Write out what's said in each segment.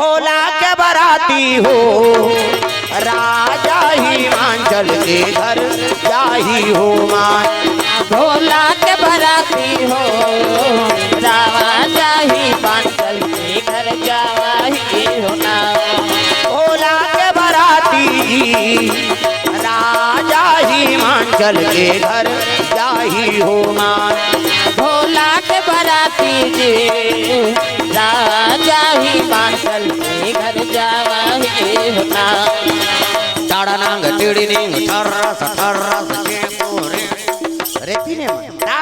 भोला के बराती हो राजा हिमाचल के घर जाही हो मान। भोला के बराती हो राजा हिमाचल के घर जाही हो ना। भोला के बराती राजा हिमाचल के घर जाही हो मान। भोला के बराती जी राजा हिमाचल के घर जाही हो ना। टाड़ा नांग टिड़ी निंग ठर्रस ठर्रस के मोरे रे पीने मनता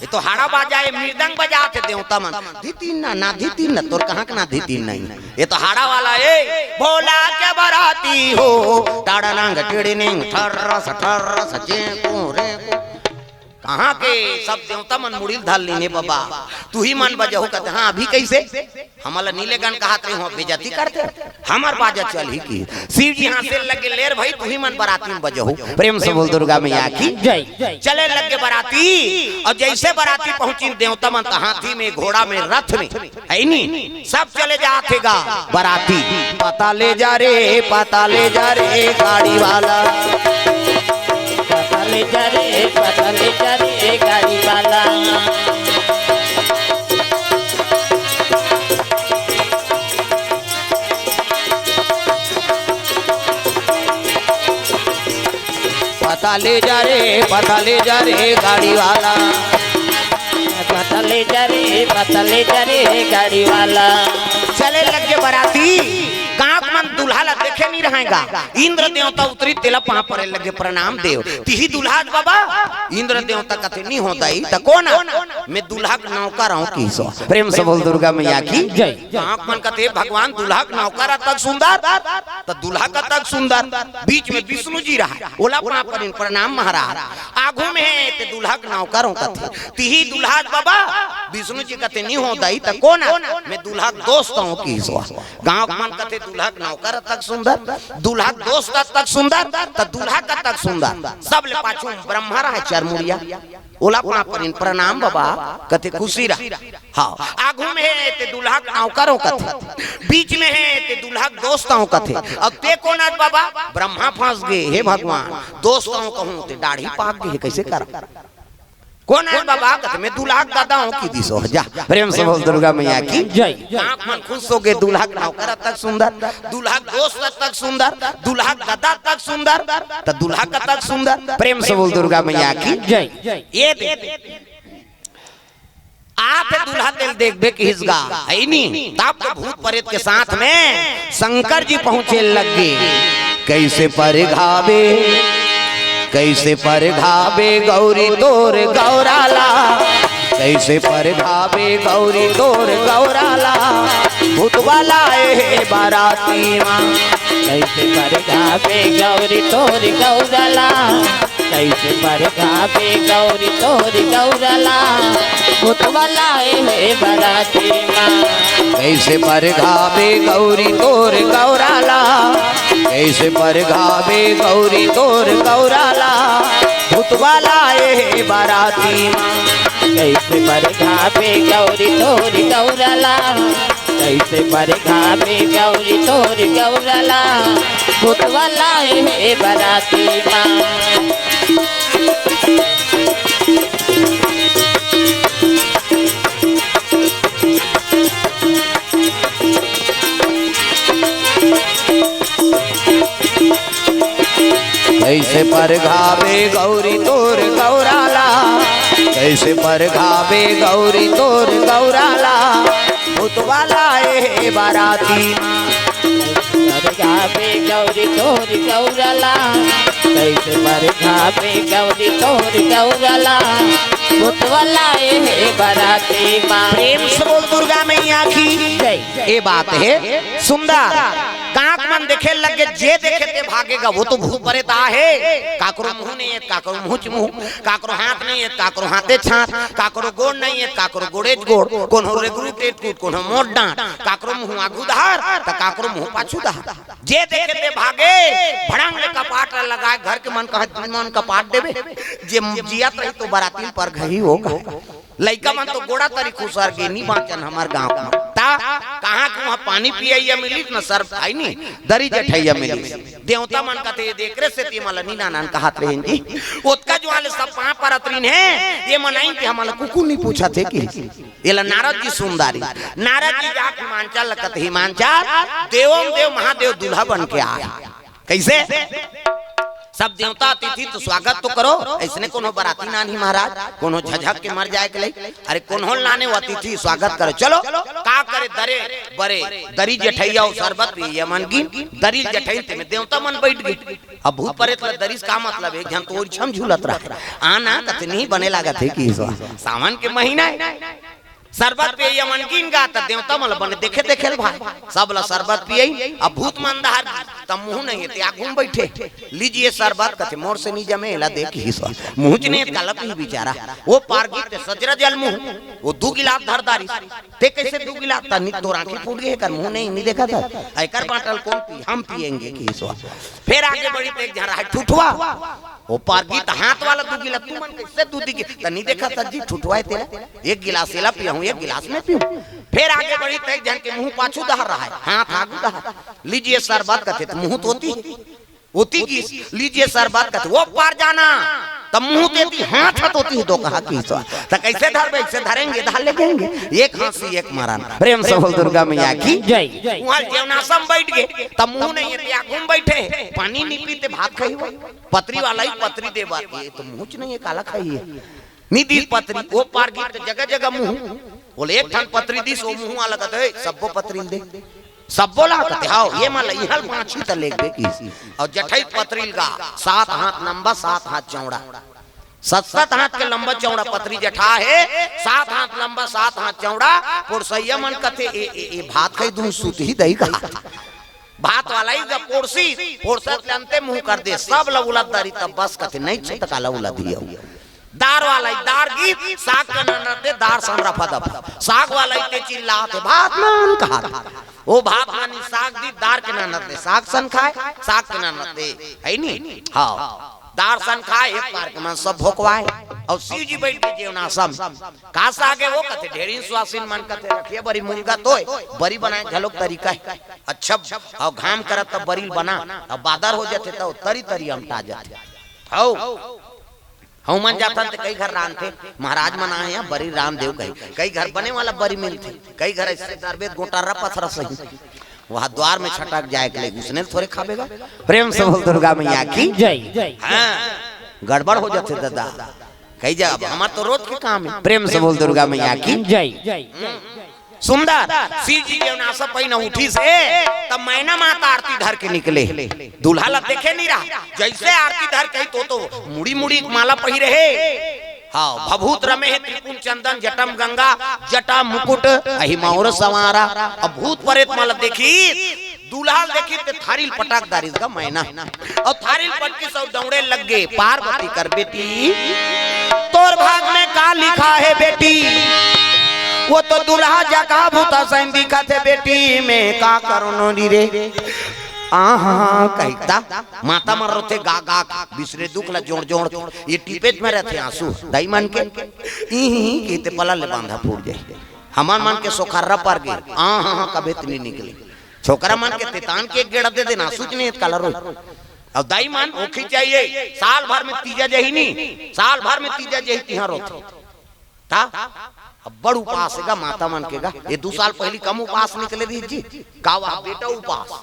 ये तो हाड़ा बाजाए मृदंग बजाते देवता मन धीतीन ना धीतीन ना तोर कहां के ना धीतीन नहीं ये तो हाड़ा वाला ए भोला के बराती हो टाड़ा नांग टिड़ी निंग ठर्रस ठर्रस के मोरे कहाँ के सब देवता मन मुड़िल धाल लीने बाबा तू ही मन बजहू कहते हाँ अभी कैसे हमारा नीलेगन कहते हो बेजती करते हमार बाजा चल ही की शिव जी हाथ से लगे लेर भाई तू ही मन बराती में बजहू प्रेम से बोल दुर्गा मैया की जय। चले लगे बराती और जैसे बराती पहुंची देवता मन हाथी में घोड़ा में रथ में है नी सब चले जाते गा बराती पता ले जा रे गाड़ी वाला पता ले जा रे गाड़ी वाला। पता ले जा रे गाड़ी वाला। पता ले जा रे गाड़ी वाला। चले लगे बराती गांव मन दुल्हा ला देखे नहीं रहेगा इंद्र देवता उतरी तेला पहाँ परे लगे प्रणाम देव तिही दुल्हा बाबा इंद्र देवता कथे नहीं होता ही त कौन मैं दुल्हा का नौकर हूं किसो प्रेम से बोल दुर्गा मैया की जय। गांव मन कथे भगवान दुल्हा का नौकर तक सुंदर त दुल्हा का तक सुंदर बीच में विष्णु जी रहा ओला पहाँ पर प्रणाम महाराज आगू में है ते दुल्हा का नौकर हूं कथे तिही दुल्हा बाबा विष्णु जी कथे नहीं होता ही त कौन मैं दुल्हा दोस्त हूं किसो गांव मन कथे दूल्हा नौकर तक सुंदर दूल्हा दोस्त तक सुंदर त दूल्हा का तक सुंदर सब ले पाछू ब्रह्मा रहा चरमुड़िया ओला पना पर प्रणाम बाबा कथे खुशी रहा हां आगू में है ते दूल्हा नौकरों कथे बीच में है ते दूल्हा दोस्तों कथे अब ते कोन आज बाबा ब्रह्मा फंस गए हे भगवान दोस्तों कहूं ते दाढ़ी पाक गई कैसे कर कौन है बाबा कहते मैं दूल्हा दादा हूं की दिसो जा प्रेम से बोल दुर्गा मैया की जय। आंख मन खुश हो गए दूल्हा नौकर तक सुंदर दूल्हा दोस्त तक सुंदर दूल्हा दादा तक सुंदर तो दूल्हा का तक सुंदर प्रेम से बोल दुर्गा मैया की जय। ये आप दूल्हा दिल देख बे कि हिसगा है नी ताप तो भूत प्रेत के साथ में शंकर जी पहुंचे लगे कैसे परघावे गौरी तोर गौराला कैसे परघावे गौरी तोर गौराला भूतवाला ए बाराती मां कैसे परघावे गौरी तोर गौराला कैसे परघावे गौरी तोर गौराला भूतवाला ए बाराती मां कैसे परघावे गौरी तोर गौराला कैसे परघावे गौरी तोर गौराला भूतवाला ए बाराती मां कैसे परघावे गौरी तोर गौराला कैसे परघावे गौरी तोर गौराला भूतवाला ए बाराती मां। कैसे परघावे गौरी तोर गौराला कैसे परघावे गौरी तोर गौराला भूतवाला ए बाराती परघावे गौरी तोर गौराला कैसे परघावे गौरी तोर गौराला भूतवाला ए बाराती मां। प्रेम से बोल दुर्गा मैया की जय। ये बात है सुंदर काक मन देखे लगे जे देखे ते भागेगा वो तो भूत प्रेत आहे काकरो मुंह नहीं है काकरो मुंह काकरो हाथ नहीं है काकरो हाथे छात काकरो गोड़ नहीं है काकरो गोड़े गोड़ कोन हो रेगुरु टेट कूद कोन हो मोट डांट काकरो मुंह आगू धार त काकरो मुंह पाछू धार जे देखे ते भागे भड़ंग ले कपाट लगाए घर के मन कपाट देवे जे जियत रही तो बराती पर घही होगा लइका मन तो गोड़ा तरी खुसर के नी बाचन हमार गांव ता कहां वहाँ पानी पिया मिली न सर आई नी दरी जठैया मिली देवता मन का ते देख रे से ती मला नी नानन कहत रहे जी ओतका जो वाले सब पा परतरीन है ये मनाई के हमला कुकु नहीं पूछा थे कि एला नारद जी सुंदरी नारद जी जाक हिमांचल लकत हिमांचल देवम देव महादेव दूल्हा बन के आया कैसे सब देवता अतिथि तो स्वागत तो करो ऐसने कोनो बराती नानी महाराज कोनो झझक के मर जाए के लिए अरे कोनो लाने वो अतिथि स्वागत करे चलो का करे दरे बरे दरी जठैया और शरबत भी यमन की दरी जठैन ते में देवता मन बैठ गई अब भूत प्रेत दरिस का मतलब है जहां तो छम झूलत रहा आना कतनी बने लागत है कि सावन के महीना है शरबत पे यमन कीन गा त देवता मल बने देखे देखे भाई सब ला शरबत पियई अब भूत मंदार त मुंह नहीं ते आगुम बैठे लीजिए शरबत कथे मोर से नहीं जमे ला देख ही सो मुंह ने कलप ही बेचारा वो पारगी ते सजरा जल मुंह वो 2 गिलास धरदारी ते कैसे 2 गिलास त नी तो आंखें फूट गए कर मुंह नहीं देखा था आकर बाटल कौन पी हम पिएंगे की सो फिर आगे बढ़ी ते एक जरा ठुठवा वो पारगी त हाथ वाला 2 गिलास तू मन कैसे दूध की त नहीं देखा था जी ठुठवाए तेरा एक गिलास एला पिया एक गिलास में पीऊं फिर आगे बढ़ी तो एक जन के मुंह पाछू दहर रहा है हाथ आगू दहर लीजिए शरबत कथे तो मुंह होती की लीजिए शरबत कथे वो पार जाना तब मुंह देती हाथ होती है दो कहा की तो कैसे धर से धरेंगे धर लेंगे एक हंसी एक मारन प्रेम से बोल दुर्गा मैया की जय वहां जेवनासम बैठ गए तब मुंह नहीं है घूम बैठे पानी नहीं पीते भात खाई पतरी वाला ही पतरी दे बात ये तो मुंह नहीं है काला खाई है निधि पतरी वो पार गई जगह जगह मुंह बोले एक ठन पतरी दी सो मुंह वाला कहते सबको पतरी दे सब बोला कहते हां ये माला इहल पांची त लेख दे की और जठई पतरील का 7 हाथ लंबा 7 हाथ चौड़ा 7 हाथ के लंबा चौड़ा पतरी जठा है 7 हाथ लंबा 7 हाथ चौड़ा पुरसैया मन कहते ए भात कई दूं सूत ही दही का भात वाला ही पोरसी पोरसा जानते मुंह कर दे सब लउला दारी तब बस कहते नहीं छ त काला उला दिया दार वाला दार गीत साग का ननद दे दार समरा फदप साग वाला ते चिल्लाते भात मान कहा वो भात मानी साग दी दार के ननद दे साग सन खाए साग के ननद दे है नी हां दार सन खाए एक बार के मन सब भोकवाए और शिव जी बैठ के जेवना सम का सागे वो कहते ढेरी सुवासिन मन कहते रखिए बड़ी मुंगा तोय बड़ी बनाए घलोक तरीका अच्छा और घाम करत तब बरील बना अब बादर हो जाते तो तरी तरी हमटा जाते हौ हम मन जाता थे कई घर रान थे महाराज मन आए हैं बरी रामदेव कई घर बने वाला बरी मिलते कई घर ऐसे दरबेद गोटारा पथरा सही वहां द्वार में छटक जाए के लिए उसने थोड़े खाबेगा प्रेम से बोल दुर्गा मैया की जय हां गड़बड़ हो जाते दादा कई जगह हमार तो रोज के काम है प्रेम से बोल दुर्गा मैया की जय सुंदर शिव जी के नासा पहिना उठी से तब मैना माता आरती धर के निकले दूल्हा ला देखे नहीं रहा जैसे आरती धर कही तो मुड़ी मुड़ी माला पही रहे हाँ भभूत रमे त्रिपुन चंदन जटम गंगा जटा मुकुट अहि मौर सवारा अब भूत प्रेत माला देखी दूल्हा देखी ते थारिल पटाक दारिस का मैना और थारिल पटकी सब दौड़े लग गए पार्वती कर बेटी तोर भाग में का लिखा है बेटी वो तो दूल्हा जका भूता सैन दिखा थे बेटी में का करो रे आहा कहता माता मर रहे थे गा गा बिसरे दुख ला जोड़ जोड़ ये टिपेट में रहते आंसू दाई मन के कहते पला ले बांधा फूट जाए हमार मन के सोखर्रा पर गए आहा कभी इतनी निकले छोकरा मन के तितान के गेड़ा दे देना सूच नहीं कलर अब दाई मन ओखी चाहिए साल भर में तीजा जही नहीं साल भर में तीजा जही तिहार होते था अब बड़ उपास है माता मन के गा ये 2 साल पहली कम उपास निकले दी जी गावा बेटा उपास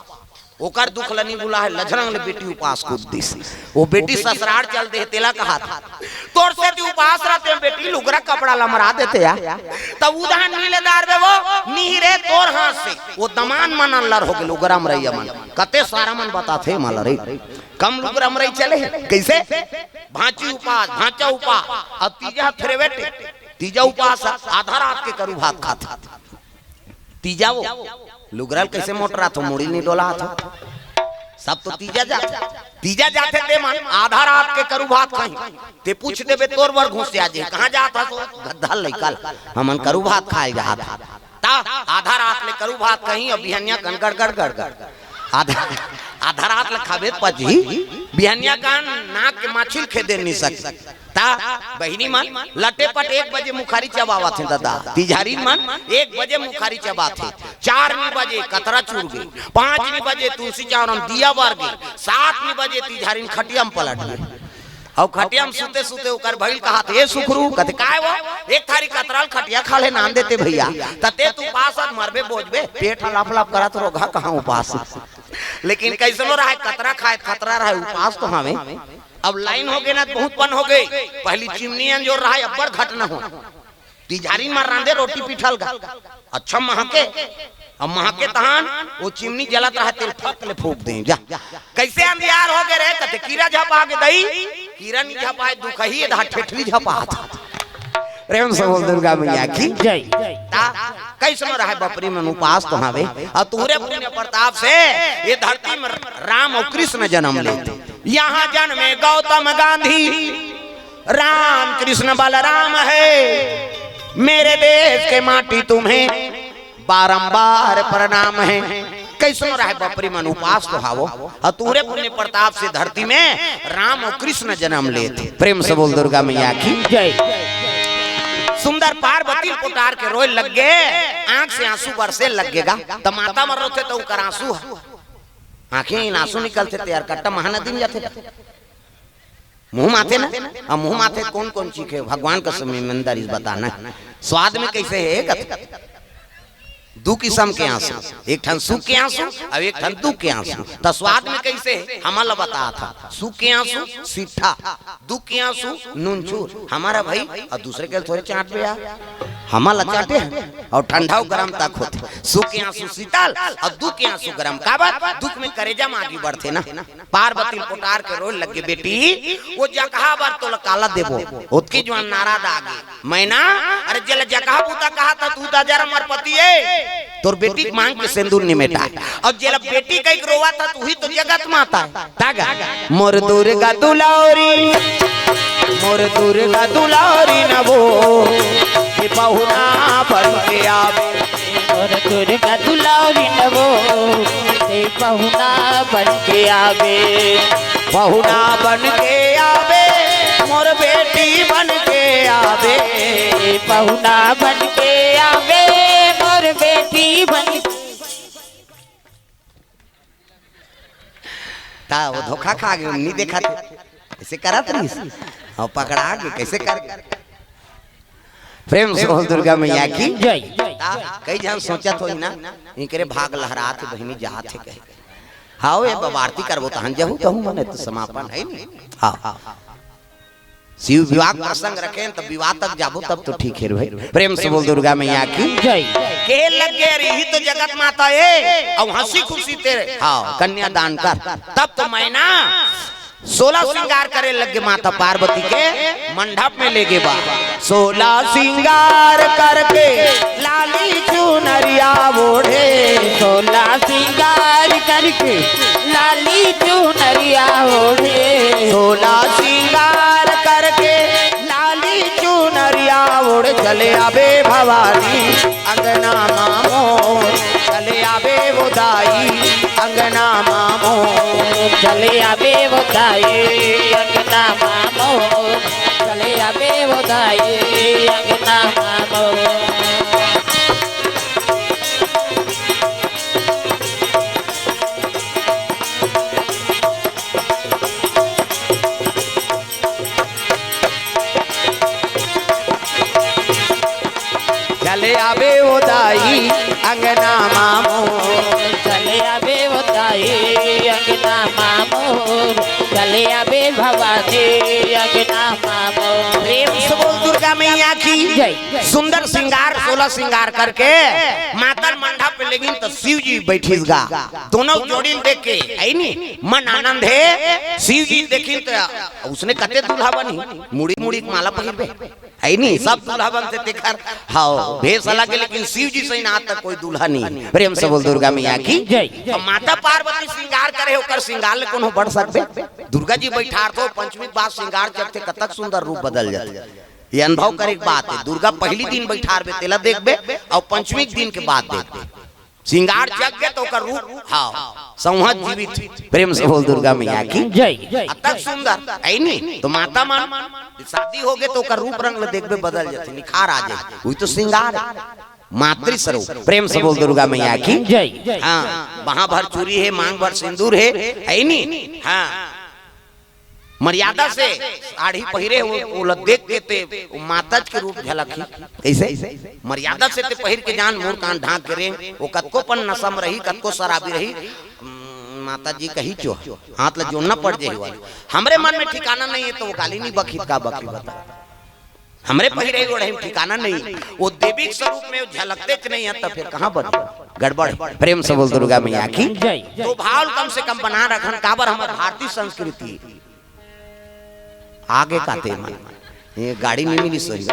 ओकर दुख लनी बुला है लजरंग ले बेटी उपास को दिस वो बेटी ससुराल चल दे तेला कहा था तोर से ती उपास रहते बेटी लुगरा कपड़ा लमरा देते या तब उदाहरण नीलेदार बे वो नीरे तोर हाथ से वो दमान मन लर हो गेल लुगरा मरैया मन कते सारा मन बताथे माला रे कम लुगरा मरई चले कैसे भांची उपास भांचा उपास अब तीजा थ्रेवेट तीजा उपास आधा रात के करू भात खाता तीजा वो लुगरल कैसे मोटरा तो मुड़ी नहीं डोला था सब तो तीजा जाते थे मन आधा रात के करू भात खाई ते पूछ देबे तोर वर घुस आ जे कहां जाता तो गद्दा लइकल हमन करू भात खाए जा ता आधा रात ले करू भात कहीं अब बिहनिया गड़गड़ आधा आधा रात लखावे पजी बिहनिया कान नाक के माछिल खेदे नहीं सकता बहिनी मन लटे पट 1 बजे मुखारी चबावा थे दादा तिजारी मन 1 बजे मुखारी चबा थे 4 बजे कतरा चूर गई 5 बजे तुलसी चावरम दिया बार गई 7 बजे तिजारी खटियाम पलट गई और खटियाम सुते सुते ओकर भइल कहा थे सुखरू कहते काय वो एक थारी कतराल खटिया खा ले नाम देते भैया तते तू पास मरबे बोझबे पेट हलाफ लाफ करत रोगा कहां उपास लेकिन कैसनो रहा कतरा खाए खतरा रहा उपास तो हमें अब लाइन हो गई ना बहुत पन हो गई पहली चिमनी जो रहा अब्बर घट न हो तिजारी मार रांधे रोटी पिठल गा अच्छा महके अब महके तहान वो चिमनी जलत रहा तेल फक ले फूक दे जा कैसे अंधियार हो गए रे कहते कीड़ा झपा के दई कीड़ा नहीं झपाए दुखही धा ठेठली झपा था प्रेम से बोल दुर्गा मैया की जय ता कैसनो रहा बपरी में उपास तो हवे और तूरे पुण्य प्रताप से ये धरती में राम और कृष्ण जन्म लेते यहाँ जन्मे गौतम गांधी राम कृष्ण बलराम है मेरे देश के माटी तुम्हें बारंबार प्रणाम है कैसनो रहा बपरी मन उपास तो हावो और तूरे पुण्य प्रताप से धरती में राम और कृष्ण जन्म लेते प्रेम से बोल दुर्गा मैया की जय सुंदर पार्वती पुकार के रोए लग गए आंख से आंसू बरसे लगेगा तो माता मर रोते तो उकर आंसू आंखें आंसू निकलते तैयार कट्टा महानदी में जाते मुंह माथे ना अब मुंह माथे कौन कौन चीज है भगवान का समय में अंदर इस बताना स्वाद में कैसे है दू किस्म के आंसू एक ठन सुख के आंसू और एक ठन दुख के आंसू तो स्वाद में कैसे हमारा बताया था सुख के आंसू सीठा दुख के आंसू नूनचूर हमारा भाई और दूसरे के थोड़े चाट पे हमारा चाटे हैं और ठंडा गर्म तक होते सुख के आंसू शीतल और दुख के आंसू गर्म का बात दुख में करेजा में आगे बढ़ते ना पार्वती पुकार के रोल लगे बेटी वो जगह बार तो काला देबो उसकी जो नाराज आगे मैना अरे जल जगह बूता कहा था तू ता जरा मर पति है तोर बेटी मांग के सिंदूर निमेटा और जेल बेटी कई रोवा था तू ही तो जगत माता है तागा मोर दुर्गा दुलारी नबो ये बहुना बन के आवे मोर दुर्गा दुलारी नबो ये बहुना बन के आवे बहुना बन के आवे मोर बेटी बन के आवे बहुना बन के आवे मोर बेटी बन ता वो धोखा खा गए नहीं देखा थे ऐसे करा रही और पकड़ा के कैसे कर प्रेम से दुर्गा मैया की जय कई जन सोचा तो ना इनकरे भाग लहरात बहिनी जहा थे कहे हाओ ये बवारती करबो तहन जहू कहूं मने तो समापन है नहीं हां शिव विवाह प्रसंग रखे तब विवाह तक जाबो तब तो ठीक है भाई प्रेम से बोल दुर्गा मैया की जय के लगे रही तो जगत माता है और हंसी खुशी तेरे हां कन्या दान कर तब तो मैना 16 श्रृंगार करे लगे माता पार्वती के मंडप में ले गे बा 16 श्रृंगार करके लाली चुनरिया ओढ़े 16 श्रृंगार करके लाली चुनरिया ओढ़े 16 श्रृंगार करके लाली चुनरिया ओढ़ चले आवे भवानी अंगना मामो चले आवे वो दाई अंगना मामो चले आवे वो दाई अंगना मामो चले आवे वो दाई अंगना मामो चले आवे वो दाई अंगना मामो चले आवे वो दाई अंगना मामो चले आवे भवानी अंगना मामो प्रेम से बोल दुर्गा मैया की जय सुंदर श्रृंगार 16 श्रृंगार करके माता मंडप पे लेकिन तो शिव जी बैठिस गा दोनों जोड़ी देख के आई नी मन आनंद है शिव जी देखी तो उसने कते दूल्हा बनी मुड़ी मुड़ी माला पहिरबे आई नी सब दूल्हा बनते देखकर हां भेष अलग लेकिन शिव जी से ना तक कोई दूल्हा नहीं प्रेम से बोल दुर्गा मैया की जय माता पार्वती श्रृंगार करे ओकर श्रृंगार ले कोनो बढ़ सकबे दुर्गा जी बैठार तो पंचमी बाद श्रृंगार जब कतक सुंदर रूप बदल जाए ये अनुभव करे एक बात है दुर्गा पहली दिन बैठार बे तेला देखबे और पंचमी दिन के बाद देखबे श्रृंगार जग गए तो ओकर रूप हां संहत जीवित। प्रेम से बोल दुर्गा मैया की जय। अतक सुंदर है नहीं तो माता मान शादी हो गए तो ओकर रूप रंग देखबे बदल जाते, निखार आ जाए, वही तो श्रृंगार है मातृ स्वरूप। प्रेम से बोल दुर्गा मैया की जय। हाँ, वहां भर चूड़ी है, मांग भर सिंदूर है नहीं। हाँ, मर्यादा से साड़ी पहिरे वो देख के ते माता के रूप झलकी कैसे मर्यादा से ते पहिर के जान मुंह कान ढांक के रे वो कतको पन नसम रही, कतको शराबी रही, माता जी कही चो हाथ ल जोड़ना पड़ जाए वाली। हमरे मन में ठिकाना नहीं है तो वो गाली नहीं बखी का बखी बता, हमरे पहिरे ओढ़े ठिकाना नहीं, वो देवी के स्वरूप में झलकते नहीं है तो फिर कहां बन गड़बड़। प्रेम से बोल दुर्गा मैया की जय। तो भाव कम से कम बना रखन काबर हमार भारतीय संस्कृति आगे काते मन ये गाड़ी नहीं मिली सोई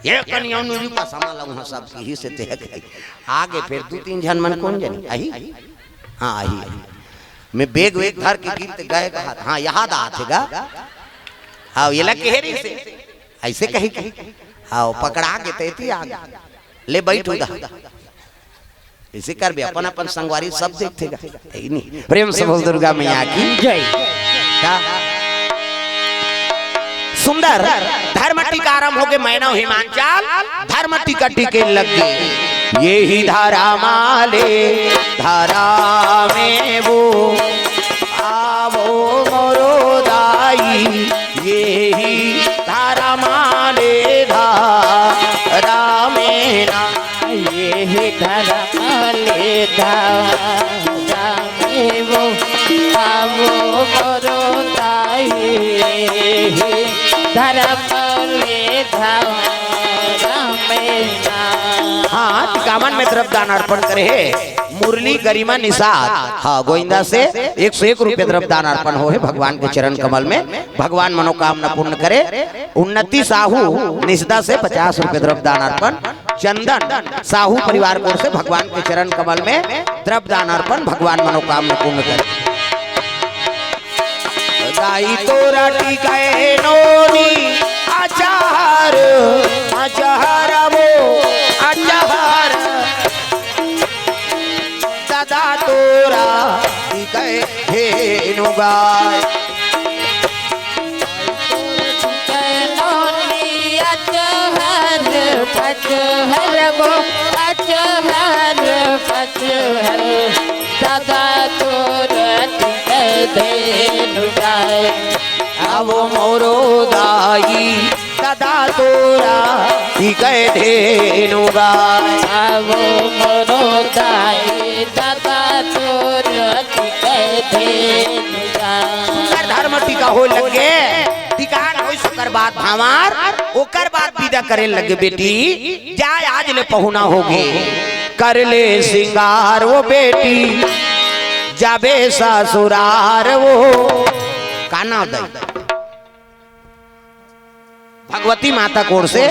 ये कनिया नुरी का सामान लगू सब ही से ते आगे फिर दो तीन जन मन कौन जानी आई। हां आई मैं बेग वेग धर के गिरते गए कहा हां याद आतेगा। हां ये लग केहरी से ऐसे कही हां पकड़ा के तेती आगे ले बैठ उदा ऐसे कर बे अपन अपन संगवारी सब देखतेगा नहीं। प्रेम से बोल दुर्गा मैया की जय। सुंदर धर्म टीका आरंभ हो गए मैना हिमांचल धर्म टीका टीके लग गए ये ही धारा माले धारा में वो आवो मोरो दाई ये ही धारा माले धारा में ना ये ही धारा माले धारा में वो आवो मोरो दाई हाँ टिकावन में द्रव्यदान अर्पण करे है मुरली गरिमा निषाद। हाँ गोविंदा से 101 रुपये द्रव्यदान अर्पण हो है भगवान के चरण कमल में, भगवान मनोकामना पूर्ण करे। उन्नति साहू निषदा से 50 रुपये द्रव्यदान अर्पण। चंदन साहू परिवार को से भगवान के चरण कमल में द्रव्यदान अर्पण, भगवान मनोकामना पूर्ण करे। दाई तोरा टिकाए नोनी आचार आचार वो आचार दादा तोरा टिकाए धेनु गाय नोनी आचार पचहर वो आचार पचहर दादा तोरा टिकाए धेनु गाय आवो मोरो दाई दादा तोरा टिकाए धेनु गाय आवो मोरो दाई दादा तोरा टिकाए धेनु गाय। सुंदर धर्म टीका हो लगे टिकान हो सुकर बात हमार ओकर बात विदा करे लगे बेटी जाय आज ले पहुना होगे कर ले सिंगार वो बेटी जाबे ससुरार वो काना दई भगवती माता कोर से।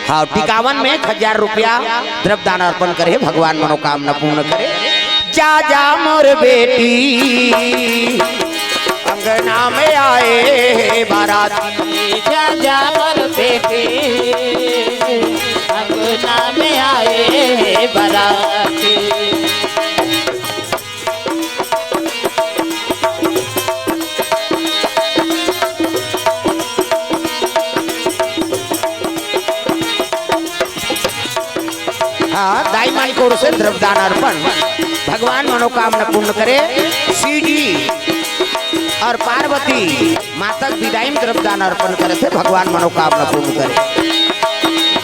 हाँ टिकावन में 1000 रुपया द्रव्यदान अर्पण करे भगवान मनोकामना पूर्ण करे। जा जा मोर बेटी अंगना में आए बाराती जा जा मोर बेटी अंगना में आए बाराती दाई माई को से द्रव्यदान अर्पण भगवान मनोकामना पूर्ण करे। सीडी और पार्वती माता विदाई में द्रव्यदान अर्पण करे थे भगवान मनोकामना पूर्ण करे।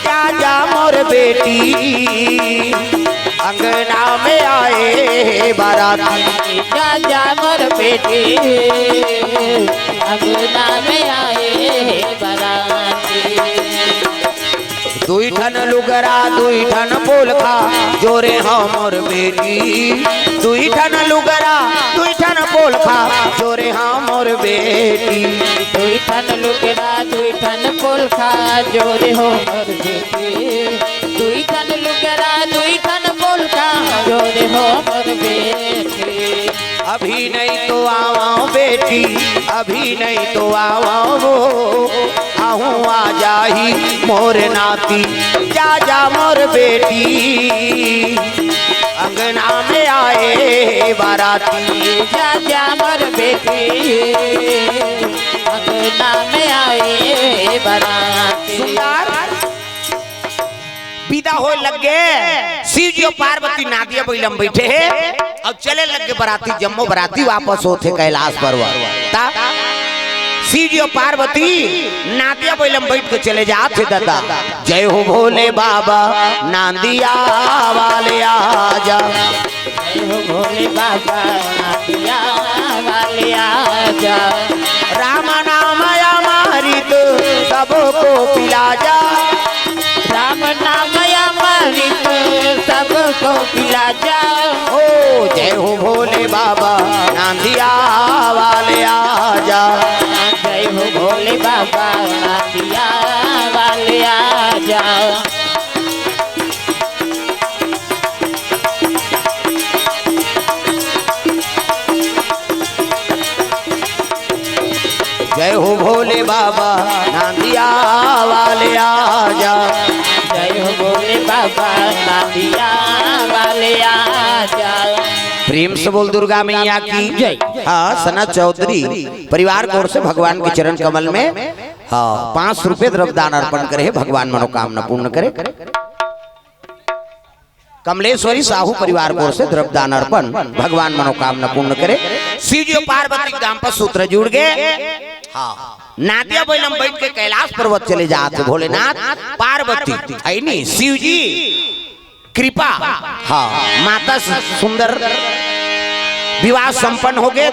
जा जा मोर बेटी अंगना में आए बाराती जा जा मोर बेटी अंगना में आए बाराती दुई ठन लुगरा दुई ठन पोलखा जोरे हमर बेटी दुई ठन लुगरा दुई ठन पोलखा जोरे हमर बेटी दुई ठन लुगरा दुई ठन पोलखा जोरे हमर बेटी दुई ठन लुगरा दुई ठन पोलखा जोरे हमर बेटी। अभी नहीं तो आवाओ बेटी अभी नहीं तो आवाओ वो आहूँ आ जाही मोर नाती जा जा मोर बेटी अंगना में आए बाराती जा जा मोर बेटी अंगना में आए बाराती। सुंदर विदा हो लगे शिव जी और पार्वती नादिया बैलम बैठे हैं और चले लगे बराती जम्मू बराती वापस होते कैलाश पर्वत। शिव जी और पार्वती नादिया बैलम बैठ के चले जाते दादा। जय हो भोले बाबा नांदिया वाले आजा, जय हो भोले बाबा नादिया वाले आजा। राम नाम अमृत सबको पिला जा, राम नाम अमृत सबको पिला जा। ओ जय हो भोले बाबा नांदिया वाले आजा, जय हो भोले बाबा नादिया वाले आजा। जय हो भोले बाबा नांदिया वाले आजा, जय हो भोले बाबा नादिया वाले आजा। प्रेम से बोल दुर्गा मैया की जय। हाँ सनत चौधरी परिवार की ओर से भगवान के चरण कमल में हाँ 5 रुपए द्रव्यदान अर्पण करे, भगवान मनोकामना पूर्ण करे। कमलेश्वरी साहू परिवार की ओर से द्रव्यदान अर्पण, भगवान मनोकामना पूर्ण करे। शिव जी और पार्वती के दाम पर सूत्र जुड़ गए। हाँ नादिया बैलम बैठ के कैलाश पर्वत चले जाते भोलेनाथ पार्वती आई नहीं शिव जी कृपा हाँ माता सुंदर विवाह संपन्न हो गए।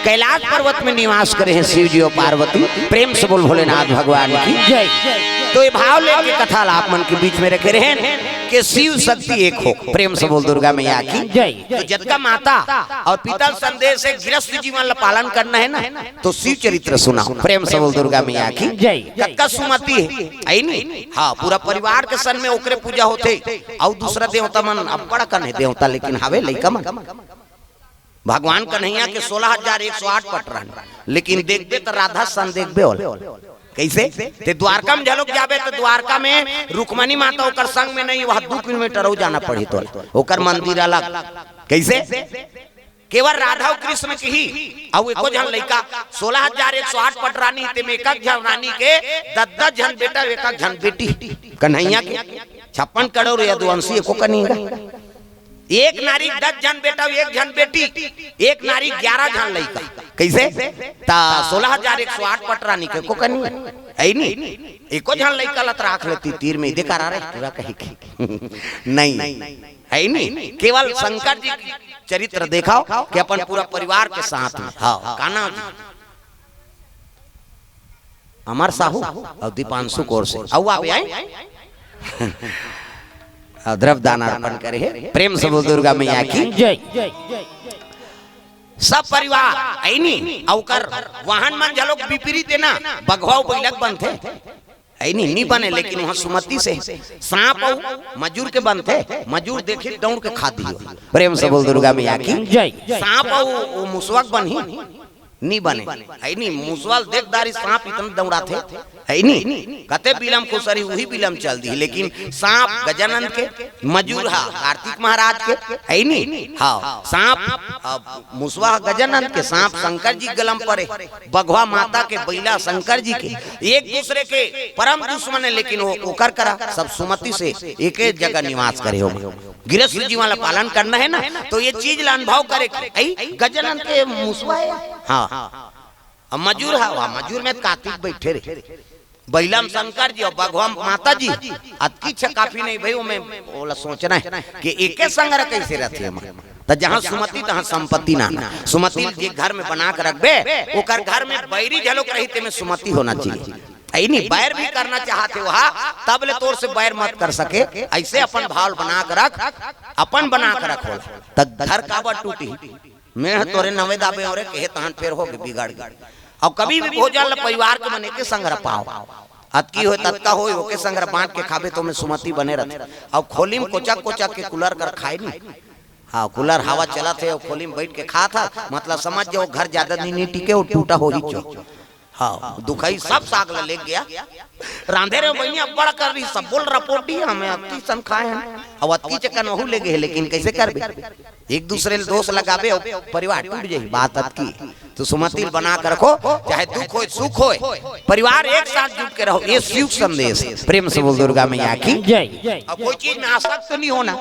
कैलाश पर्वत में निवास करे हैं शिव जी और पार्वती। प्रेम से बोल भोलेनाथ भगवान की जय। तो ये भाव लेके कथा आप मन के बीच में रखे रहे कि शिव शक्ति एक हो। प्रेम से बोल दुर्गा मैया की जय। तो जगत माता और पिता संदेश से गृहस्थ जीवन का पालन करना है ना, तो शिव चरित्र सुनाओ। प्रेम से बोल दुर्गा मैया की जय। कक्का सुमति है आई नहीं हाँ पूरा परिवार के सन में ओकरे पूजा होते और दूसरा देवता मन अब बड़ा कन है देवता लेकिन हवे लइका मन भगवान कन्हैया के 16,108 पट रहन, लेकिन देखबे तो राधा सन देखबे होल कैसे ते द्वारका में झलक जाबे तो द्वारका में रुक्मणी माता ओकर संग में नहीं, वह 2 किलोमीटर हो जाना पड़ी तो ओकर मंदिर अलग कैसे केवल राधा और कृष्ण के ही और एको जन लइका 16,108 पट रानी ते में एक जन रानी के 10 जन बेटा एक जन बेटी कन्हैया के 56 करोड़ यदुवंशी एको कनीगा। एक नारी 10 जन बेटा एक जन बेटी, एक नारी 11 जन लइका कैसे ता 16,108 पट रानी के को कनी है नहीं एको जन लइका लत राख लेती तीर में देखा रहा पूरा कहीं नहीं है नहीं। केवल शंकर जी की चरित्र देखाओ कि अपन पूरा परिवार के साथ में हाँ कान्हा जी अमर साहू और दीपांशु कौर से औ आप आए द्रव्यदान अर्पण करे है। प्रेम से बोल दुर्गा मैया की जय। सब परिवार ऐनी औकर वाहन मन झलोक विपरीत है ना बघवाओ बैलक बनते ऐनी नहीं बने, लेकिन वहाँ सुमति से सांप और मजूर के बनते मजूर देखे दौड़ के खा दियो। प्रेम से बोल दुर्गा मैया की जय। सांप और मुसवक बनी नहीं बने है नहीं मुसवाल देखदारी सांप इतना दौड़ाते है नहीं कते बिलम खुसरी वही बिलम चल दी, लेकिन सांप गजानंद के मजूर हा कार्तिक महाराज के है नहीं हाँ सांप मुसवा गजानंद के सांप शंकर जी गलम पड़े बघवा माता के बैला शंकर जी के एक दूसरे के परम दुश्मन है, लेकिन वो ओकर करा सब सुमति से एक एक जगह निवास करे हो। गृहस्थ जीवन का पालन करना है ना, तो ये चीज ला अनुभव करे गजानंद के मुसवा है हाँ मजूर है वहाँ मजूर में कार्तिक बैठे रहे बैलम शंकर जी और भगवान माता जी अति काफी नहीं भाई मैं बोला सोचना है कि एक संग कैसे रहते हैं तो जहाँ सुमति तहाँ संपत्ति ना सुमति जे घर में बना कर रखबे ओकर घर में बैरी झलोक रही में सुमति होना चाहिए ऐ नहीं बैर भी करना चाहते वहाँ तब ले तोर से बैर मत कर सके ऐसे अपन भाव बना कर रख अपन बना कर रखो तब घर काबर टूटी मैं तोरे नवे दाबे और कहे तहन फेर हो बिगाड़ गई और कभी भी भोजन परिवार के बने के संग पाओ अतकी हो तत्का हो ओके संग बांट के खाबे तो में सुमति बने रहते और खोली में कोचा कोचा के कूलर कर खाए नहीं हाँ कूलर हवा चला थे और खोली में बैठ के खा था मतलब समझ जाओ घर ज्यादा नहीं टिके और टूटा हो ही चो हाँ दुखई सब साग ले गया रांधे रे बनिया बड़ कर रही सब बोल रपोटी हमें अति सन खाए हैं अब अति चक्कर वहू ले गए लेकिन कैसे करबे एक दूसरे ले दोष लगाबे और परिवार टूट जाई बात अति तो सुमतिल बना कर रखो चाहे दुख हो सुख हो परिवार एक साथ जुट के रहो ये शिव संदेश प्रेम से बोल दुर्गा मैया की जय। अब कोई चीज में आसक्त नहीं होना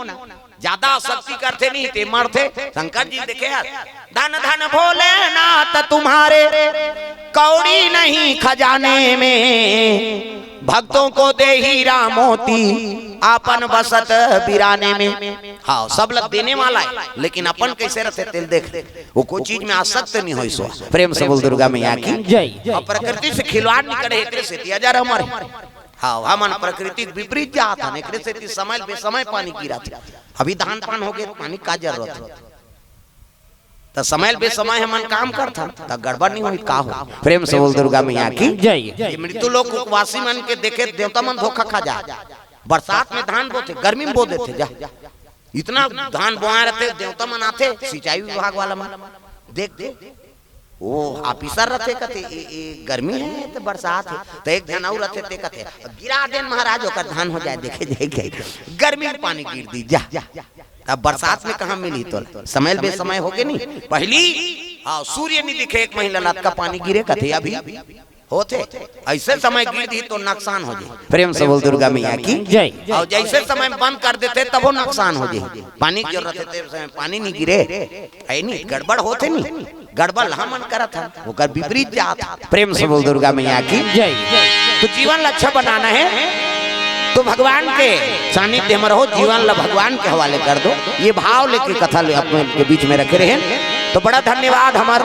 ज्यादा आसक्ति करते नहीं ते मरते शंकर जी देखे धन धन भोलेनाथ तुम्हारे कौड़ी नहीं खजाने में भक्तों को दे हीरा मोती अपन बसत बिराने में। हाँ सब लोग देने वाला है लेकिन अपन कैसे रहते तेल देख वो कोई चीज में आसक्त नहीं हो सो प्रेम से बोल दुर्गा मैया की जय। और प्रकृति से खिलवाड़ नहीं करे एकरे से दिया जा रहा हमारे। हाँ हमन प्रकृति विपरीत जाता है एकरे से समय बेसमय पानी गिरा था अभी धान पान हो गए पानी का जरूरत है तो समय बेसमय हमन काम करता तो गड़बड़ नहीं हुई का हो प्रेम से बोल दुर्गा मैया की जय। मृत्यु लोग उपवासी मन के देखे देवता मन धोखा खा जा बरसात में धान बोते गर्मी में बो देते जा इतना धान बोआ रहते देवता मन आते सिंचाई विभाग वाला मन देख दे वो ऑफिसर रहते कहते गर्मी है तो बरसात है तो एक जन और रहते ते कहते गिरा देन महाराज होकर धान हो जाए देखे जाए गर्मी में पानी गिर दी जा अब बरसात में कहाँ मिली तो समय बेसमय हो गए नहीं पहली हाँ सूर्य नहीं दिखे एक महीना रात का पानी गिरे कहते अभी होते ऐसे समय गिर दी तो नुकसान हो जाए प्रेम से बोल दुर्गा मैया की जय। और जैसे समय बंद कर देते तब वो नुकसान हो जाए पानी की जरूरत है पानी नहीं गिरे ऐ नहीं गड़बड़ होते नहीं गड़बड़ हमन करा था वो कर विपरीत जाता प्रेम से बोल दुर्गा मैया की जय। तो जीवन अच्छा बनाना है तो भगवान के सानिध्य में रहो जीवन ला भगवान के हवाले कर दो ये भाव लेके कथा अपने के बीच में रखे रहे तो बड़ा धन्यवाद हमार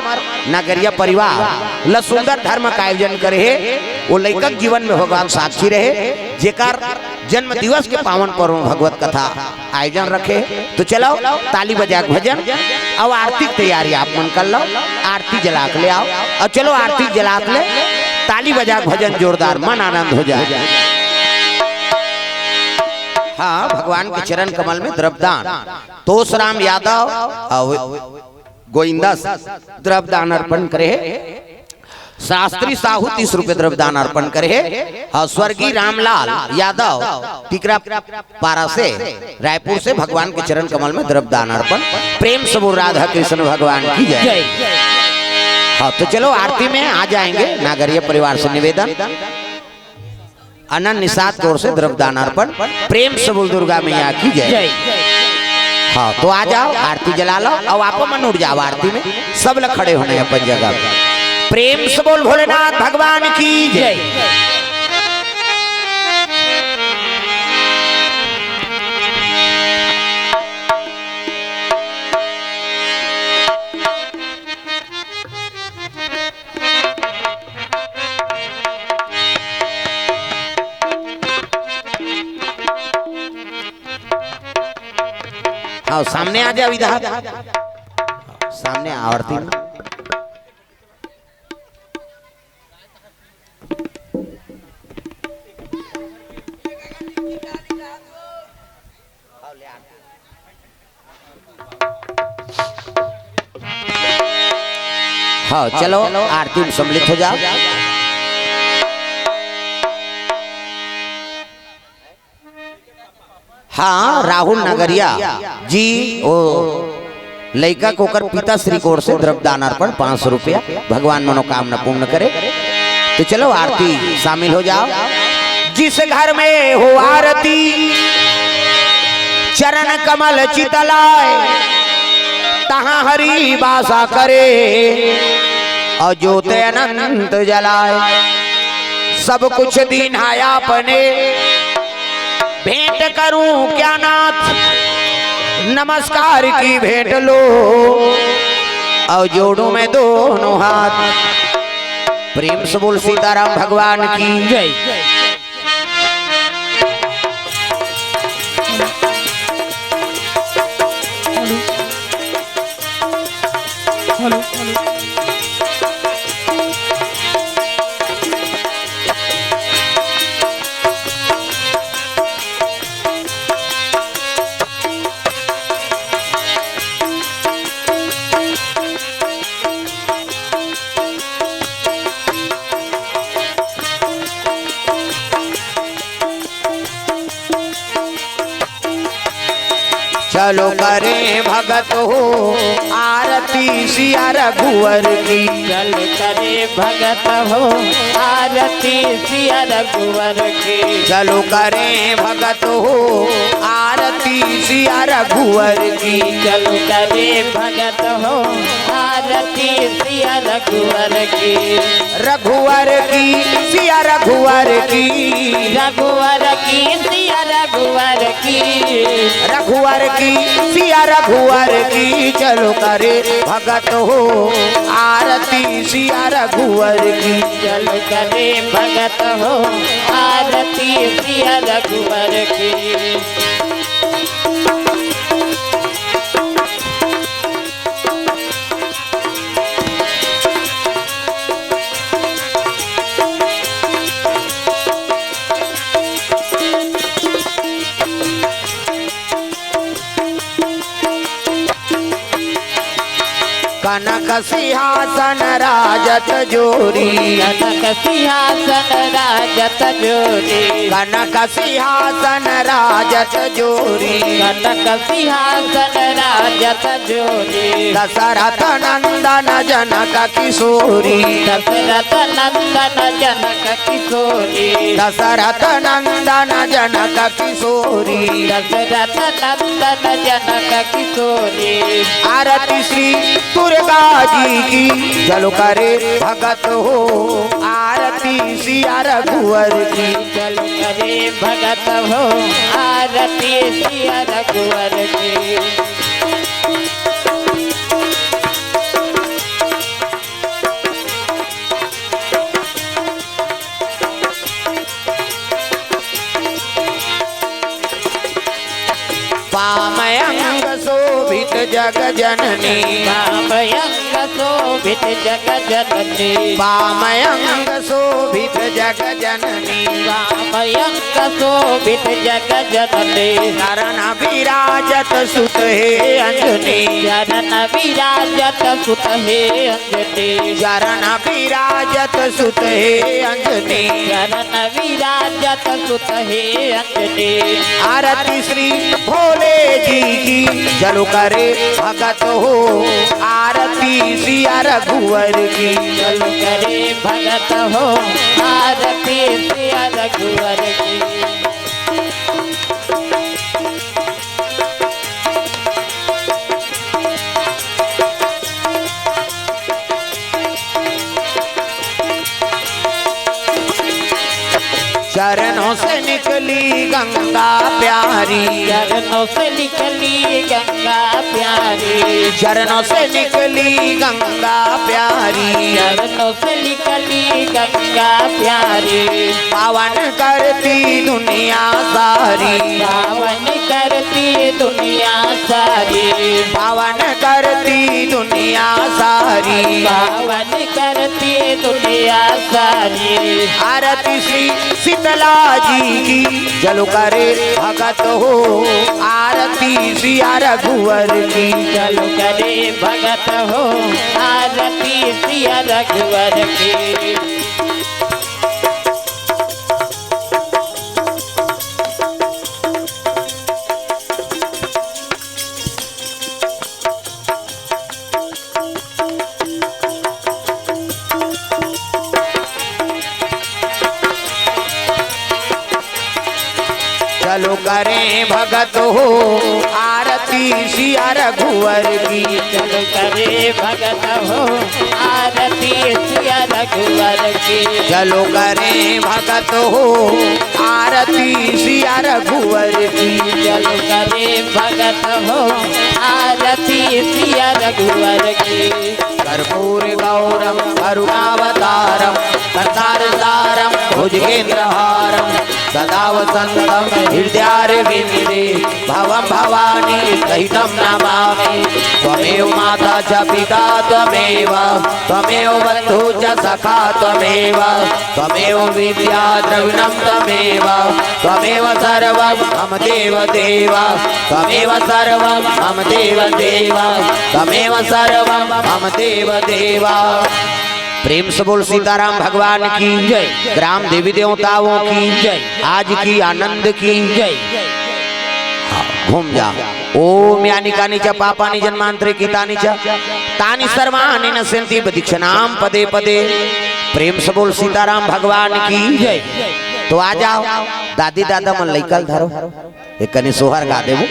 नागरिया परिवार ल सुंदर धर्म का आयोजन करे है वो लैकक जीवन में भगवान साक्षी रहे जेकर जन्म दिवस के पावन पर्व भगवत कथा आयोजन रखे तो चलो ताली बजा भजन अब आरती की तैयारी आप मन कर लो आरती जला के ले आओ और चलो आरती जला के ले ताली बजा भजन जोरदार मन आनंद हो जाए। हाँ भगवान के चरण कमल में द्रव्यदान तोसराम यादव गोविंदा द्रव्यदान अर्पण करे शास्त्री साहू 30 रुपए द्रव्यदान अर्पण करे और स्वर्गीय रामलाल यादव टिकरा पारा से रायपुर से भगवान के चरण कमल में द्रव्यदान अर्पण प्रेम से बोल राधा कृष्ण भगवान की जय। हाँ तो चलो आरती में आ जाएंगे नागरिया परिवार से निवेदन अनंत निषाद तौर से द्रव्यदान अर्पण प्रेम से बोल दुर्गा मैया की जय। हाँ तो आ जाओ आरती जला लो और आप मन उड़ जाओ आरती में सब लोग खड़े होने अपन जगह प्रेम से बोल भोलेनाथ भगवान की जय। हाँ सामने आ जाओ इधर सामने आरती में हाँ चलो आरती में सम्मिलित हो जाओ। हाँ राहुल नगरिया जी ओ लड़का कोकर पिता श्री कोर से द्रव्यदान अर्पण 500 रुपया भगवान मनोकामना पूर्ण करे तो चलो आरती शामिल हो जाओ। जिस घर में हो आरती चरण कमल चितलाए तहाँ हरि वासा करे और ज्योति अनंत जलाए सब कुछ दीन है अपने भेंट करूं क्या नाथ नमस्कार की भेंट लो और जोड़ू में दोनों हाथ प्रेम से बोल सीताराम भगवान की जय। चलो करें भगत हो आरती सिया रघुवर की। चल करे भगत हो आरती सिया रघुवर की। चलो करें भगत हो आरती सिया रघुवर की। चल करे भगत हो आरती सिया रघुवर की। रघुवर की सिया रघुवर की। रघुवर की सिया रघुवर की। रघुवर की सिया रघुवर की। चलो करे भगत हो आरती सिया रघुवर की। चल करे भगत हो आरती सिया रघुवर की। कनक सिंहासन राजत जोरी। कनक सिंहासन राजत जोरी। कनक सिंहासन राजत जोरी। कनक सिंहासन राजत जोरी। दशरथ नंदन जनक किशोरी। दशरथ नंदन जनक किशोरी। दशरथ नंदन जनक किशोरी। दशरथ नंदन जनक किशोरी। आरती श्री दुर्गा जी की। चलो करे भगत हो आरती सिया रघुवर की। चल करे भगत हो आरती सिया रघुवर की। पामयंग शोभित जग जननी। पामयंग शोभित जग जननी। पामयंग शोभित जग जननी। पामयंग शोभित जग जननी। शरण विराजत सुत हे अंजनी। शरण विराजत सुत हे अंजनी। शरण विराजत सुत हे अंजनी। शरण विराजत सुत हे अंजनी। आरती श्री भोले जी की। चलो करे भगत हो आरती सिया रघुवर की। चल करे भगत हो आरती सिया रघुवर की। चरणों से निकली गंगा प्यारी। चरणों से निकली गंगा प्यारी। चरणों से निकली गंगा प्यारी। चरणों से निकली गंगा प्यारी। पावन करती दुनिया सारी। पावन करती दुनिया सारी। पावन करती दुनिया सारी। पावन करती दुनिया सारी। आरती श्री शीतला जी की। चलो करे भगत हो आरती सिया रघुवर की। चलो करे भगत हो आरती सिया रघुवर की। चलो करें भगत हो आरती सिया रघुवर की। चलो करे भगत हो आरती सिया रघुवर की। चलो करें भगत हो आरती सिया रघुवर की। चलो करे भगत हो आरती सिया रघुवर की। कर्पूर गौरम करुणावतारम संसारसारम भुजगेन्द्रहारम सदा वसंतम हृदयारविंदे भवं भवानी सहितं नमामि। त्वमेव माता च पिता त्वमेव त्वमेव बन्धु च सखा त्वमेव त्वमेव विद्या द्रविणं त्वमेव त्वमेव सर्वं मम देव देव त्वमेव सर्वं मम देव देव त्वमेव सर्वं मम देव देवा। प्रेम से बोल सीताराम भगवान की जय। ग्राम देवी देवताओं की जय। आज की आनंद की जय। हाँ। घूम जा। ओम यानी कानी च पापानि जन्मांतरे कीतानि च तानि सर्वाणि नश्यन्ति प्रदीक्षणाम पदे पदे। प्रेम से बोल सीताराम भगवान की जय। तो आ जाओ दादी दादा मन लइकल धरो एक कनी सोहर गा देबो।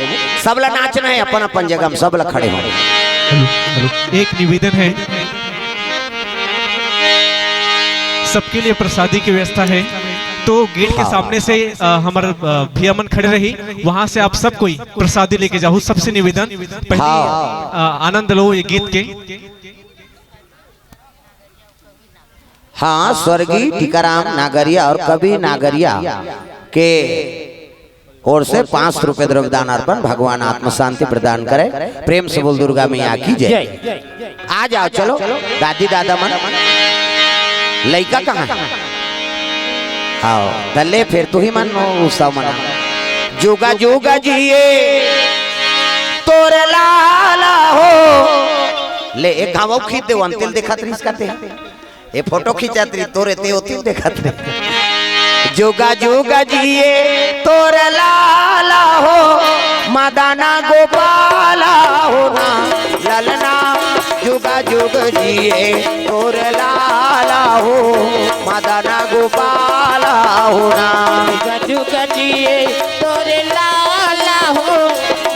सबला नाचना है अपन अपन जगह में, सबला खड़े हो। एक निवेदन है, सबके लिए प्रसादी की व्यवस्था है, तो गेट के सामने से हमारे भैया मन खड़े रही, वहां से आप सब कोई प्रसादी लेके जाओ। सबसे निवेदन, पहले आनंद लो ये गीत के। हाँ, स्वर्गीय टीकाराम नागरिया और कवि नागरिया के ओर से 5 रुपए द्रव्यदान अर्पण। भगवान आत्म शांति प्रदान करे। प्रेम से बोल दुर्गा मैया की जय। आ जाओ चलो दादी दादा मन। लइका कहाँ आओ तले फिर तू ही मन उत्सव मना। जोगा जोगा जिए तोरे लाला हो। ले एक घाव खींच दे, अंतिल देखा तरी इसका ते ये फोटो खींचा तरी तोरे ते होती देखा तरी। जोगा जोगा जिए तोरे लाला हो, मदाना गोपाला हो ना ललना। जोगा जोग जिए तोरे लाला हो, मदाना गोपाला हो ना। जोगा जोगा जिए तोरे लाला हो,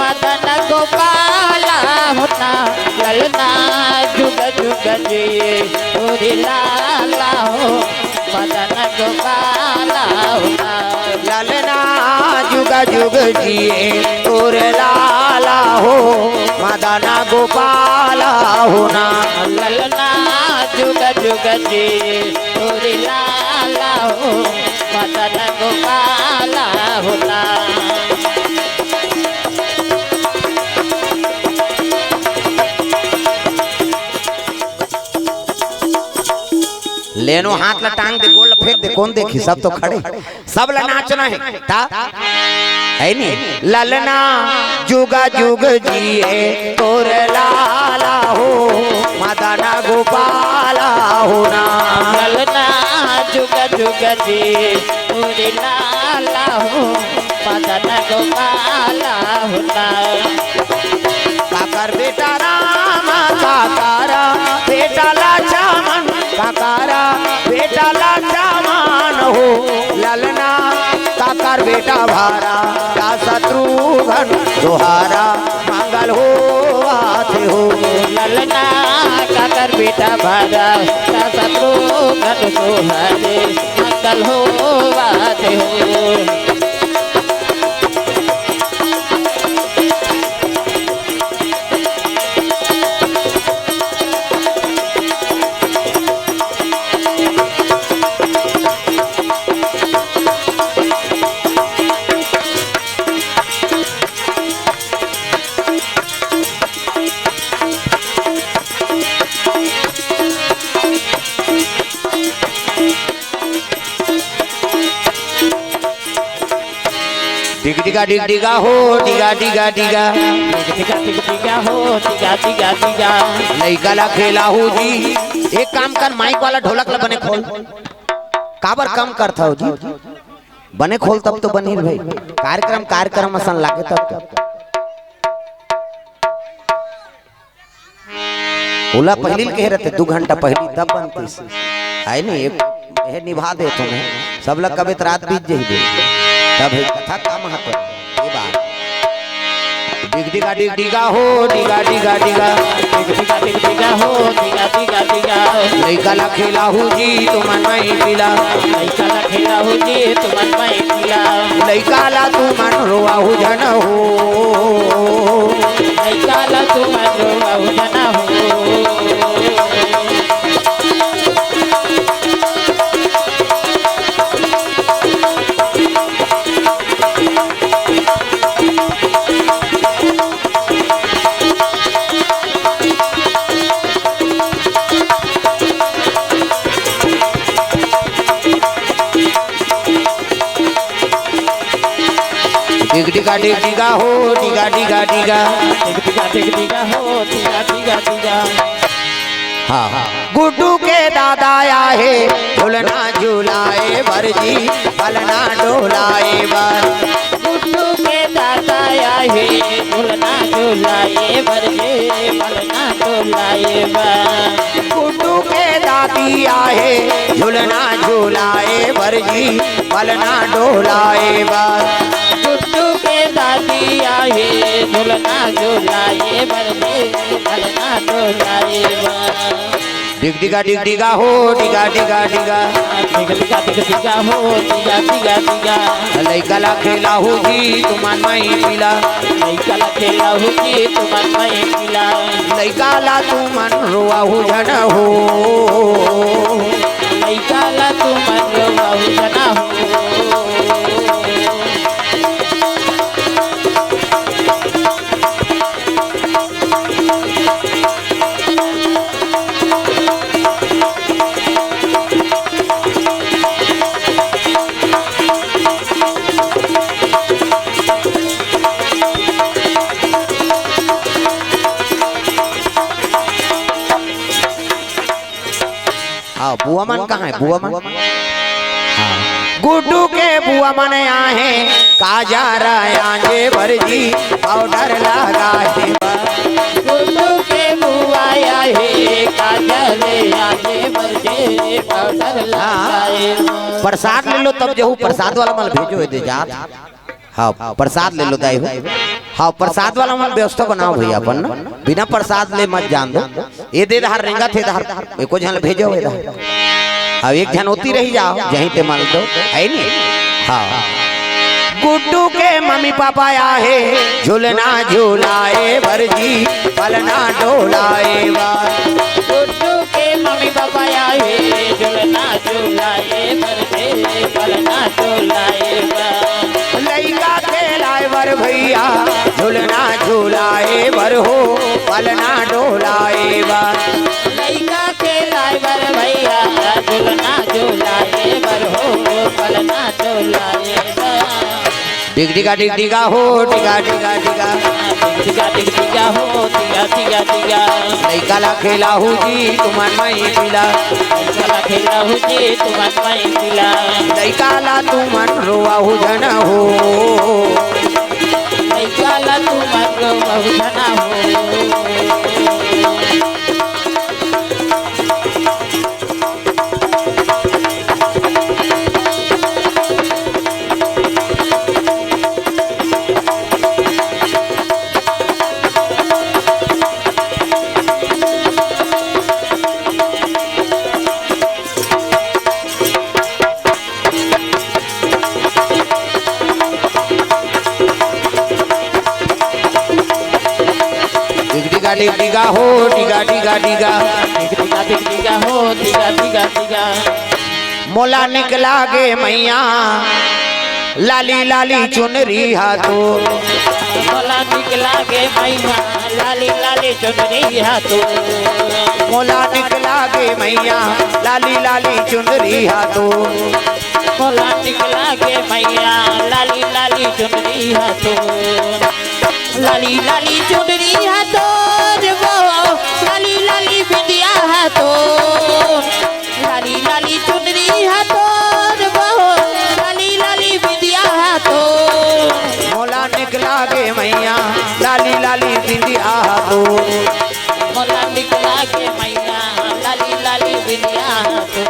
मदाना गोपाला हो ना ललना। जोगा जोगा जिए तोरे लाला हो, मदाना गोपाला हो ना ललना। जुगा जुग जिए तोरे लाला हो, मदाना गोपाला हो ना ललना। जुगा जुगा जिए तोरे लाला हो, मदाना गोपाला हो ना। लेनो हाथ ला टांग दे, गोल फेंक दे, कौन देखी? सब तो खड़े, सब ला नाचना है ता है नी। ललना जुगा जुग जिए तोरे लाला हो, मदाना गोपाला हो ना ललना। जुगा जुगा जिए तोरे लाला हो, मदाना गोपाला हो ना। काकर बेटा राम काकारा बेटा लाचामन, काकारा बेटा लाचामन हो ललना। काकर बेटा भारा का शत्रुघ्न दोहारा, मंगल हो आते हो ललना। काकर बेटा भारा का शत्रुघ्न दोहारे, मंगल हो आते हो। डिगा डिगा हो डिगा डिगा डिगा टिका टिका टिका हो टिका टिका टिका। लइका ला खेला हो जी। एक काम कर, माइक वाला ढोलक ला बने खोल। काबर कम करता हो जी, बने खोल तब तो बनी भाई। कार्यक्रम कार्यक्रम असन लागे तब ओला पहली कह रहे 2 घंटा पहली तब बनती है नहीं। ये निभा दे तुम्हें सब लोग कभी रात बीत जाए तब कथा का महत्व ये बात। डिग डिगा डिग डिगा हो डिगा डिगा डिगा टिका टिका टिका हो टिका टिका टिका। लइका ला खेला हो जी तुमन मई पिला, लइका ला खेला हो जी तुमन मई पिला। लइका ला तुमन रोआ हो जन हो, लइका ला तुमन रोआ हो जन हो। डिग डिगा डिग डिगा हो डिगा डिगा डिगा टिका टिका टिका हो टिका टिका टिका। हाँ हाँ। गुड्डू के दादा आए झूलना झूलाए भरजी पलना डोलाए बर। गुड्डू के दादा दादा आहे झुलना झुलाए बरजे पलना डोलाए बा गुड्डू के दादी आहे झुलना झुलाए बरजी पलना डोलाए बा गुड्डू के दादी आहे झुलना झुलाए बरजे पलना डोलाए बा डिग डिगा हो डिगा डिगा डिगा दिगा दिगा दिगा हो दिगा दिगा दिगा लइका ला खेला हो जी तुमान माई पिला लइका ला खेला हो जी तुमान माई पिला लइका ला तुमन रोआ हो जन हो लइका ला तुमन रोआ हो जना हो हाँ बुआ मन कहाँ है बुआ मन गुड्डू के बुआ मन आहे काजा राजे भरजी पाउडर लगाए गुड्डू के बुआ आहे काजल आजे बरजे पाउडर लगाए प्रसाद ले लो तब जहू प्रसाद वाला माल भेजो दे जा हाँ प्रसाद ले लो दाई हो हाँ प्रसाद वाला माल व्यवस्था बनाओ भैया अपन बिना प्रसाद ले मत जान दो ये दे धार रेंगा थे धार एको जन भेजो अब एक जन होती रही जाओ यहीं ते माल दो है नहीं हाँ गुड्डू के मम्मी पापा आहे झूलना झूलाए भरजी पलना डोलाए गुड्डू के मम्मी पापा आहे झूलना झूलाए बरजे पलना डोलाए लइका खेलाए बर भैया झूलना झूलाए बर हो पलना डोलाए लइका खेलाए बर भैया झूलना झूलाए बर हो पलना डोलाए डिग डिगा हो डिगा डिगा डिगा दिगा दिगा दिगा हो दिगा दिगा दिगा लइका ला खेला हो जी तुमान माई पिला लइका ला खेला हो जी तुमान माई पिला लइका ला तुमन रोआ हो जन हो लइका ला तुमान रोआ हो जना हो डिग डिगा हो डिगा डिगा डिगा दिगा दिगा दिगा हो दिगा दिगा दिगा मोला निकला गे मैया लाली लाली चुनरी हाथों मोला निकला गे मैया लाली लाली चुनरी हाथों मोला निकला गे मैया लाली लाली चुनरी हाथों मोला निकला गे मैया लाली लाली चुनरी हाथों लाली लाली चुनरी हाथों लाली लाली बिंदिया हाथों लाली लाली चुनरी हाथों लाली लाली बिंदिया हाथों मोला निकला गे मैया लाली लाली बिंदिया हाथों मोला निकला गे मैया लाली लाली बिंदिया हाथों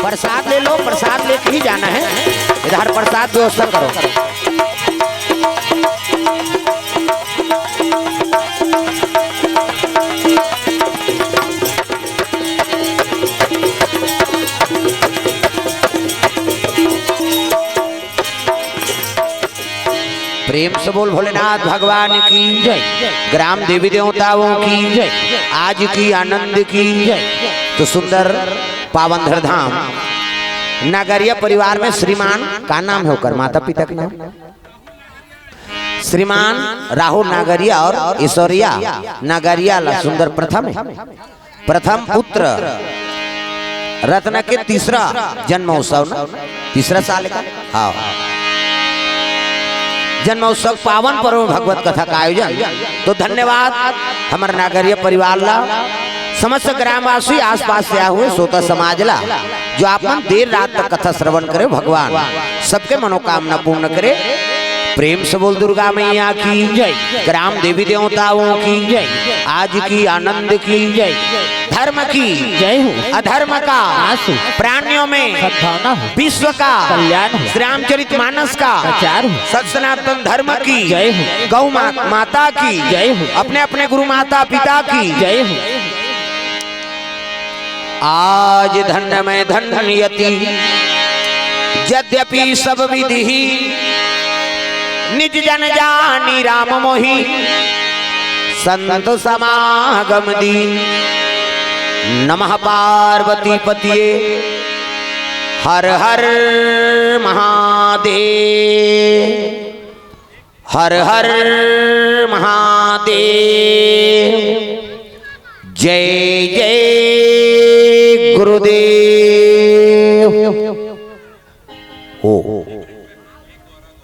प्रसाद ले लो प्रसाद लेके ही जाना है इधर प्रसाद व्यवस्था करो प्रेम से बोल भोलेनाथ भगवान की जय ग्राम देवी देवताओं की जय आज की आनंद की जय। तो सुंदर पावन धाम नगरिया परिवार में श्रीमान का नाम है होकर माता पिता का नाम श्रीमान राहुल नागरिया और ईश्वरिया नागरिया ला सुंदर प्रथम है प्रथम पुत्र रत्न के तीसरा जन्मोत्सव ना, तीसरा साल का। हाँ, जन्मोत्सव पावन पर्व भगवत कथा का आयोजन। तो धन्यवाद हमारे नागरिक परिवार ला, समस्त ग्रामवासी आसपास से आए हुए श्रोता समाज ला, जो आप मन देर रात तक कथा श्रवण करे। भगवान सबके मनोकामना पूर्ण करे। प्रेम से बोल दुर्गा मैया की जय, ग्राम देवी देवताओं की जय, आज की आनंद की जय, धर्म की जय हो, अधर्म का आंसू, प्राणियों में सद्भावना हो, विश्व का कल्याण हो, श्री रामचरित मानस का प्रचार हो, सत सनातन धर्म की जय हो, गौ माता की जय हो, अपने अपने गुरु माता पिता की जय हो। आज धन्य में धन्यति यद्यपि सब विधि निज जन जानी राम मोहि संत समागम दी। नमः पार्वती पतिये हर हर महादेव, हर हर महादेव, जय जय गुरुदेव। हो